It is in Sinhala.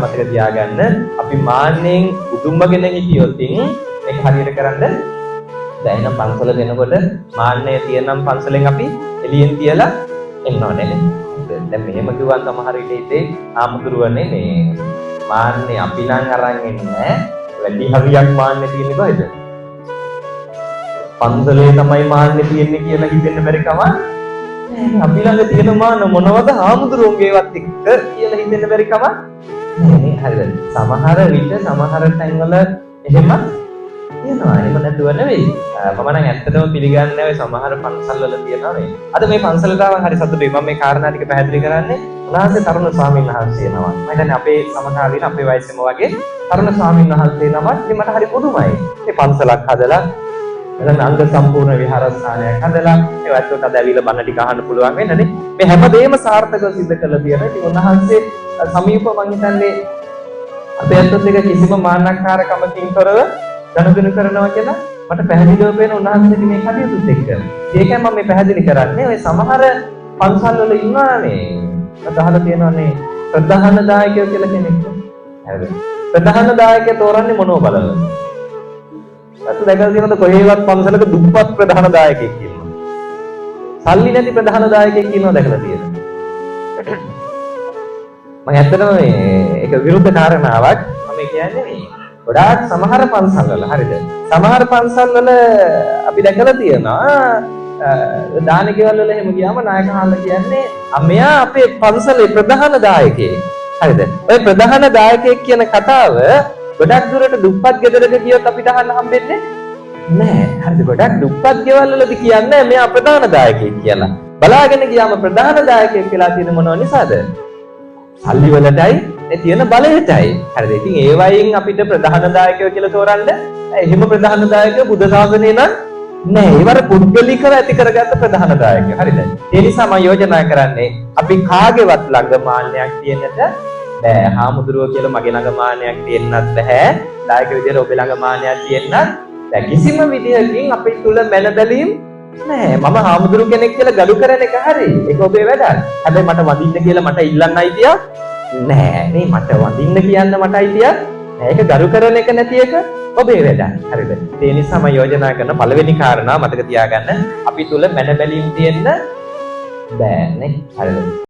මතක තියාගන්න අපි මාන්නෙන් උතුම්බගෙන හිටියොත් මේක හරියට කරන්න දැන් නම් පන්සල දෙනකොට මාන්නය තියෙනම් පන්සලෙන් අපි එළියෙන් තියලා එන්න ඕනේ නේ. දැන් මෙහෙම කිව්වන් සමහර විටේ ආමුදුරුවනේ මේ මාන්නේ අපි නම් අරන් එන්නේ වැඩි හරියක් මාන්නේ තියෙන්නේ කොහෙද? පන්සලේ තමයි මාන්නේ තියෙන්නේ කියලා හිතෙන්න බැරි කම අපි ළඟ තියෙන මාන මොනවද ආමුදුරුවන්ගේවත් එක්ක කියලා හිතෙන්න බැරි කම නේ. හරිද? සමහර විට සමහර තැන්වල එහෙම තියෙනවා. එහෙම නැතුව නෙවෙයි. මම නම් ඇත්තටම පිළිගන්නේ ඔය සමහර පන්සල් වල තියෙනවා නේ. අද මේ පන්සලට ආවන් හරි සතුටුයි. මම මේ කාරණා ටික පැහැදිලි කරන්නේ. උන්වහන්සේ තරුණ ස්වාමීන් වහන්සේ නමක්. මම හිතන්නේ අපේ සමකාලීන අපේ වයසේම වගේ තරුණ ස්වාමීන් වහන්සේ නමක්. ඉතින් මට හරි පුදුමයි. මේ පන්සලක් හදලා එතන අංග සම්පූර්ණ විහාරස්ථානයක් හදලා ඒ වත්තට අද ඇවිල්ලා බණ ටික අහන්න පුළුවන් වෙනනේ. මේ හැමදේම සාර්ථකව සිදු කළා තියෙනවා. ඉතින් උන්වහන්සේ සමීපව මම හිතන්නේ අපේ අතත් එක කිසිම මාන්නකාරකමකින් තොරව ගනුදෙනු කරනවා කියලා මට පැහැදිලිව පේන උන්වහන්සේගේ මේ කටයුතුත් එක්ක. ඒකයි මම මේ පැහැදිලි කරන්නේ. ඔය සමහර පන්සල් වල ඉන්නවානේ. අදහලා තියෙනවානේ ප්‍රධාන දායකයෝ කියලා කෙනෙක්. හරිද? ප්‍රධාන දායකයා තෝරන්නේ මොනව බලලා? අත දැකලා තියෙනවද කොහේවත් පන්සලක දුප්පත් ප්‍රධාන දායකයෙක් ඉන්නවා. සල්ලි නැති ප්‍රධාන දායකයෙක් ඉන්නවා දැකලා තියෙනවා. මම ඇත්තටම මේක විරුද්ධ කාරණාවක් මම කියන්නේ මේ ගොඩාක් සමහර පන්සල් වල හරිද? සමහර පන්සල් වල අපි දැකලා තියෙනවා දාන ගෙවල් වල එහෙම ගියාම නායක හාල්ලා කියන්නේ මෙයා අපේ පන්සලේ ප්‍රධාන දායකයෙක්. හරිද? ඔය ප්‍රධාන දායකයෙක් කියන කතාව ගොඩක් දුරට දුප්පත් ගෙදරක ගියොත් අපිට අහන්න හම්බෙන්නේ නැහැ. හරිද? ගොඩක් දුප්පත් ගෙවල් වලදී කියන්නේ මෙයා ප්‍රධාන දායකයෙක් කියලා. බලාගෙන ගියාම ප්‍රධාන දායකයෙක් කියලා තියෙන මොනව නිසාද? සල්ලි වලටයි ඒ තියෙන බලයටයි. හරිද? ඉතින් ඒ වයින් අපිට ප්‍රධාන දායකයෝ කියලා තෝරන්න එහෙම ප්‍රධාන දායකයෝ බුද්ධ ශාසනය නම් නෑ. ඒවර පුද්ගලිකව ඇති කරගත්ත ප්‍රධාන දායකයෝ. හරිද? ඒ නිසා මම යෝජනා කරන්නේ අපි කාගේවත් ළඟ මාන්නයක් තියෙන්නට බෑ. හාමුදුරුවෝ කියලා මගේ ළඟ මාන්නයක් තියෙන්නත් බෑ. දායක විදියට ඔබේ ළඟ මාන්නයක් තියෙන්නත් බෑ. කිසිම විදියකින් අපි තුල මන බැලීම් නෑ. මම හාමුදුරු කෙනෙක් කියලා ගලු කරන එක හරි. ඒක ඔබේ වැඩක්. හැබැයි මට වඳින්න කියලා මට ඉල්ලන්න අයිතියක් නෑ. නේ මට වඳින්න කියන්න මට අයිතියක් නෑ. ඒක ගරු කරන එක නැති එක ඔබේ වැඩක්. හරිද? ඒ නිසා මම යෝජනා කරන පළවෙනි කාරණා මතක තියාගන්න අපි තුල මන බැලීම් තියෙන්න බෑ නේ. හරිද?